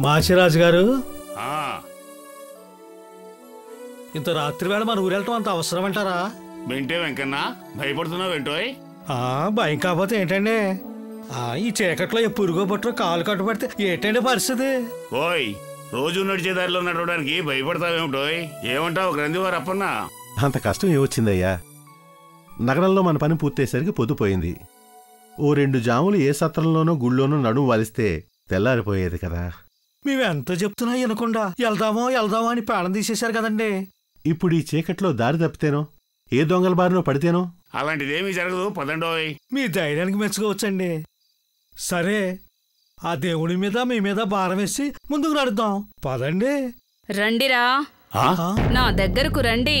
మాచిరాజు గారు, ఇంత రాత్రి వేళ మన ఊరెళ్ళటం అంత అవసరం అంటారా? వింటే వెంకన్నా భయపడుతున్నావు ఏంటోయ్? భయం కాకపోతే ఏంటండి, ఈ చీకట్లో పురుగో బొట్టో కాలు కట్టుబడితే ఏంటండి పరిస్థితి? ఓయ్, రోజు నడిచే దారిలో నడవడానికి భయపడతావేమిటోయ్? ఏమంటావు గ్రంథివారు అప్పన్న? అంత కష్టం ఏమొచ్చిందయ్యా? నగరంలో మన పని పూర్తయ్యేసరికి పొద్దుపోయింది. ఓ 2 జాములు ఏ సత్రంలోనో గుళ్ళోనో నడుము వాలిస్తే తెల్లారిపోయేది కదా. మేమెంత చెప్తున్నా వినకుండా వెళ్దామో అని ప్రాణం తీసేశారు కదండి. ఇప్పుడు ఈ చీకట్లో దారి తప్పితేనో, ఏ దొంగల బారినో పడితేనో? అలాంటిదేమీ జరగదు, పదండోయ్. మీ ధైర్యానికి మెచ్చుకోవచ్చండి. సరే, ఆ దేవుడి మీద మీ మీద భారం వేసి ముందుకు నడుద్దాం, పదండి. రండిరా, నా దగ్గరకు రండి,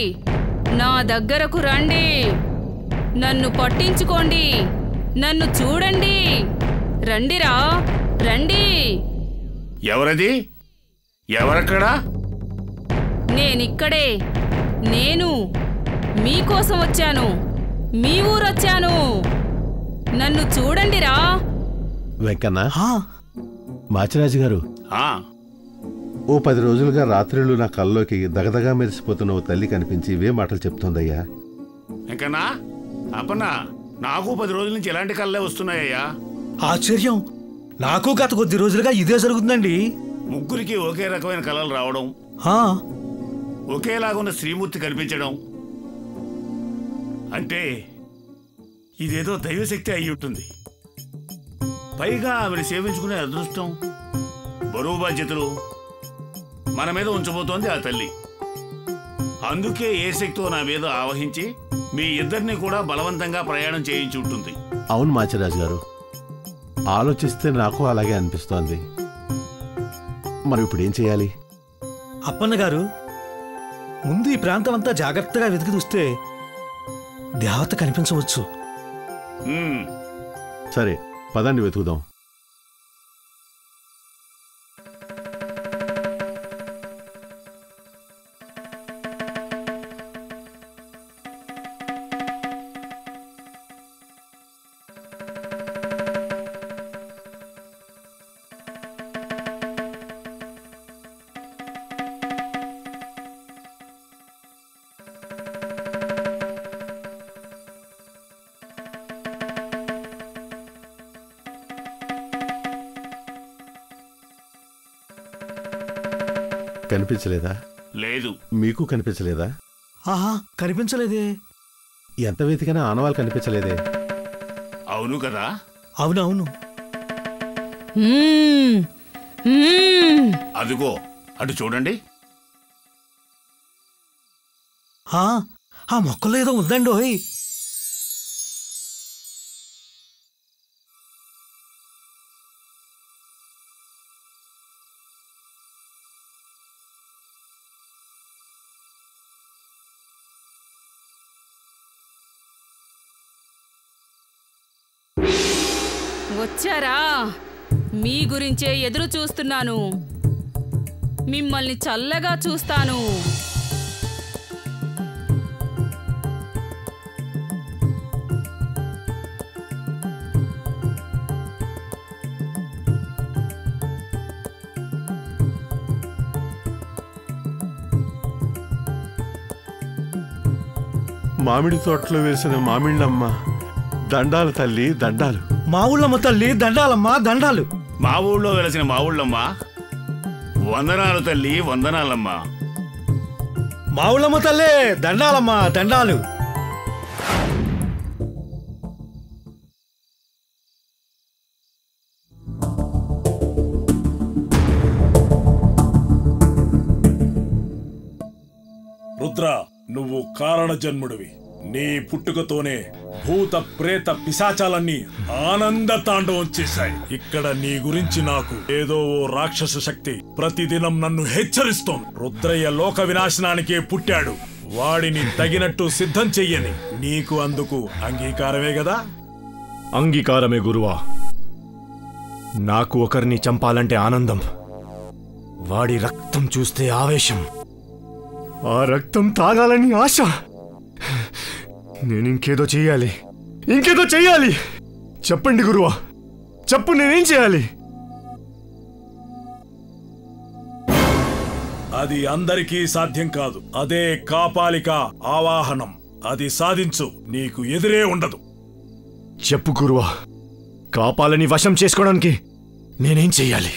నా దగ్గరకు రండి. నన్ను పట్టించుకోండి, నన్ను చూడండి. రండిరా, రండి. ఎవరది? ఎవరక్కడా? నేనిక్కడే. నేను మీకోసం వచ్చాను, మీ ఊరొచ్చాను. నన్ను చూడండిరా. వెంకన్నా, మాచిరాజు గారు, ఓ 10 రోజులుగా రాత్రిళ్ళు నా కల్లోకి దగదగా మెరిసిపోతున్న ఓ తల్లి కనిపించి ఇవే మాటలు చెప్తోందయ్యా. వెంకన్నా, అప్పన్నా, నాకు 10 రోజుల నుంచి ఎలాంటి కళ్ళే వస్తున్నాయ్యా. ఆశ్చర్యం, నాకు గత కొద్ది రోజులుగా ఇదే జరుగుతుందండి. ముగ్గురికి ఒకే రకమైన కళలు రావడం, ఒకేలాగున్న శ్రీమూర్తి కనిపించడం అంటే ఇదేదో దైవశక్తి అయి ఉంటుంది. పైగా ఆమెను సేవించుకునే అదృష్టం, బరువు బాధ్యతలు మన మీద ఉంచబోతోంది ఆ తల్లి. అందుకే ఏ శక్తితో నా మీద ఆవహించి మీ ఇద్దరిని కూడా బలవంతంగా ప్రయాణం చేయించి ఉంటుంది. అవును మాచిరాజు గారు, ఆలోచిస్తే నాకు అలాగే అనిపిస్తోంది. మరి ఇప్పుడేం చేయాలి? అప్పన్న గారు, ముందు ఈ ప్రాంతం అంతా జాగ్రత్తగా వెతికి చూస్తే దేవత కనిపించవచ్చు. సరే, పదండి వెతుకుదాం. కనిపించలేదా? లేదు. మీకు కనిపించలేదా? కనిపించలేదే. ఎంత వెతికినా ఆనవాళ్ళు కనిపించలేదే. అవును కదా? అవునవును. అదిగో అటు చూడండి. ఆ మొక్కలో ఏదో ఉందండి. ఓయ్, వచ్చారా? మీ గురించే ఎదురు చూస్తున్నాను. మిమ్మల్ని చల్లగా చూస్తాను. మామిడి తోటలో వేసిన మామిళ్ళమ్మ, దండాలు తల్లి, దండాలు. మా ఊళ్ళమ్మ తల్లి, దండాలమ్మా, దండాలు. మా ఊళ్ళో వెలసిన మా ఊళ్ళమ్మ, వందనాలు తల్లి, వందనాలమ్మా. మా ఊళ్ళమ్మ తల్లి, దండాలమ్మా, దండాలు. రుద్ర, నువ్వు కారణ జన్ముడివి. నీ పుట్టుకతోనే భూత ప్రేత పిశాచాలన్నీ ఆనంద తాండవం చేశాయి. ఇక్కడ నీ గురించి నాకు ఏదో ఓ రాక్షస శక్తి ప్రతిదినం నన్ను హెచ్చరిస్తోంది. రుద్రయ్య లోక వినాశనానికే పుట్టాడు, వాడిని తగినట్టు సిద్ధం చెయ్యని. నీకు అందుకు అంగీకారమే కదా? అంగీకారమే గురువా. నాకు ఒకరిని చంపాలంటే ఆనందం, వాడి రక్తం చూస్తే ఆవేశం, ఆ రక్తం తాగాలని ఆశ. నేను ఇంకేదో చెయ్యాలి, ఇంకేదో చెయ్యాలి. చెప్పండి గురువా, చెప్పు, నేనేం చేయాలి? అది అందరికీ సాధ్యం కాదు. అదే కాపాలిక ఆవాహనం. అది సాధించు, నీకు ఎదురే ఉండదు. చెప్పు గురువా, కాపాలని వశం చేసుకోవడానికి నేనేం చెయ్యాలి?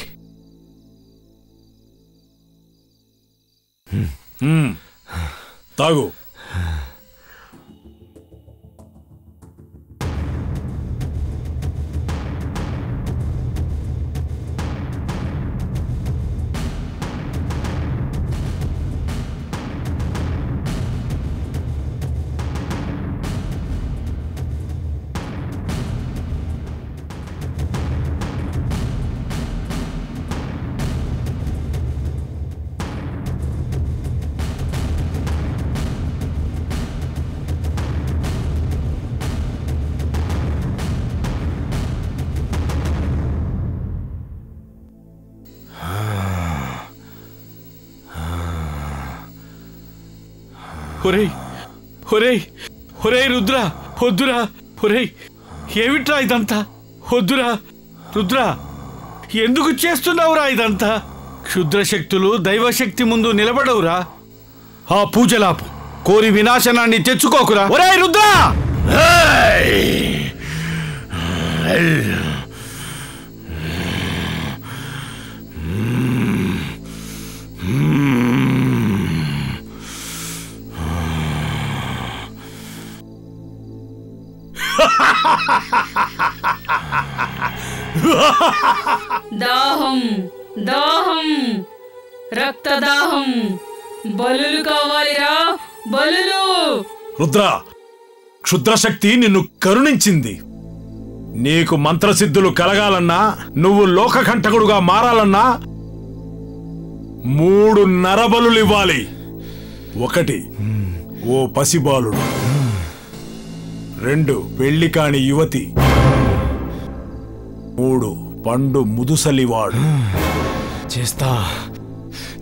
తాగు. రుద్ర, వద్దురా. ఏమిట్రా ఇదంతా? వద్దురా రుద్ర, ఎందుకు చేస్తున్నావురా ఇదంతా? క్షుద్రశక్తులు దైవశక్తి ముందు నిలబడవురా. ఆ పూజలాపు, కోరి వినాశనాన్ని తెచ్చుకోకురా. ఒరే రుద్ర! దాహం, దాహం, రక్తదాహం, బలులు కావాలిరా, బలులు. రుద్ర, క్షుద్రశక్తి నిన్ను కరుణించింది. నీకు మంత్రసిద్ధులు కలగాలన్నా, నువ్వు లోకకంటకుడుగా మారాలన్నా 3 నరబలులివ్వాలి. 1 ఓ పసిబాలుడు, 2 పెళ్లి కాని యువతి, 3 పండు ముదుసలివాడు.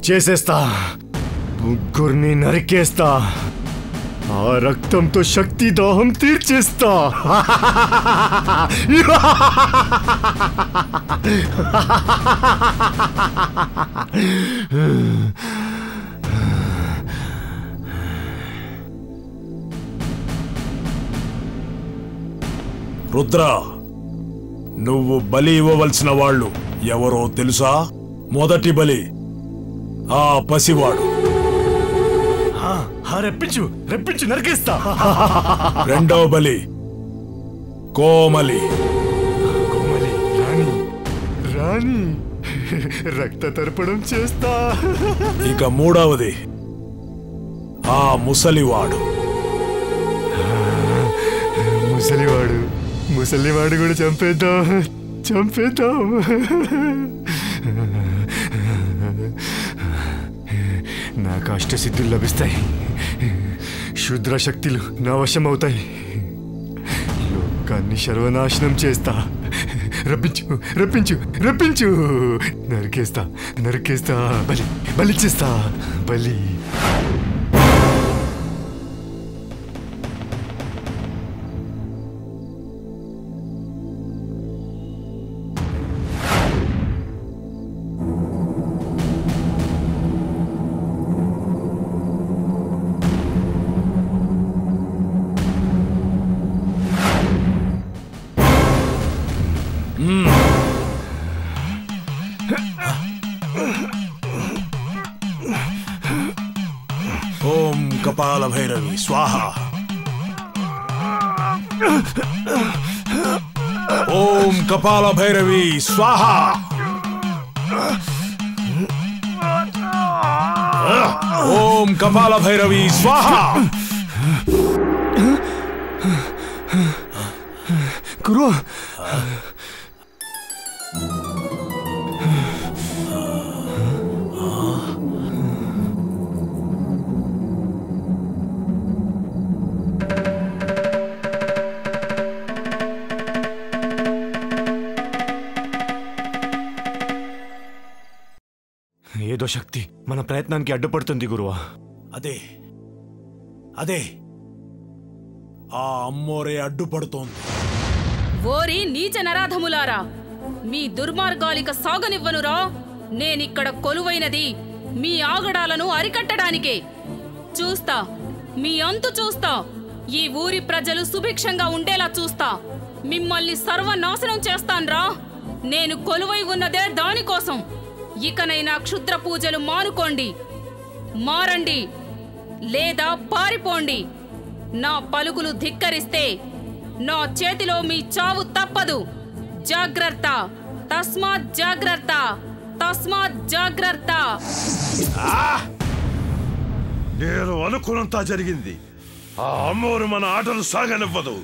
చేసేస్తా. ముగ్గురిని నరికేస్తా. ఆ రక్తంతో శక్తి దాహం తీర్చేస్తా. రుద్ర, నువ్వు బలి ఇవ్వవలసిన వాళ్ళు ఎవరో తెలుసా? మొదటి బలి ఆ పసివాడు. రెప్పించు నరికేస్తా. రెండవ బలి కోమలి. రాణి రక్త తర్పణం చేస్తా. ఇక మూడవది ఆ ముసలివాడు. ముసలివాడు కూడా చంపేద్దాం. నాకు అష్టసిద్ధులు లభిస్తాయి. శుద్ర శక్తులు నా వశం అవుతాయి. లోకాన్ని సర్వనాశనం చేస్తా. రప్పించు. నరికేస్తా. బలిచ్చేస్తా. బలి. ఓం కపాల భైరవి స్వాహా. ఓం కపాల భైరవి స్వాహా. ఓం కపాల భైరవి స్వాహా. గురు, ఏదో శక్తి మన ప్రయత్నానికి అడ్డుపడుతుంది గురువా. అదే ఆ అమ్మోరే అడ్డుపడుతోంది. ఓరి నీచ నరాధములారా, మీ దుర్మార్గాలిక సాగనివ్వనురా. నేనిక్కడ కొలువైనది మీ ఆగడాలను అరికట్టడానికే. చూస్తా, మీ అంతు చూస్తా. ఈ ఊరి ప్రజలు సుభిక్షంగా ఉండేలా చూస్తా. మిమ్మల్ని సర్వనాశనం చేస్తాన్రా. నేను కొలువై ఉన్నదే దానికోసం. ఇకనైనా క్షుద్ర పూజలు మానుకోండి, మారండి, లేదా పారిపోండి. నా పలుకులు ధిక్కరిస్తే నా చేతిలో మీ చావు తప్పదు. జాగ్రత్త, తస్మాత్ జాగ్రత్త, తస్మాత్ జాగ్రత్త. నేను అనుకున్నంత జరిగింది. ఆ అమ్మోరు మన ఆటలు సాగనివ్వదు.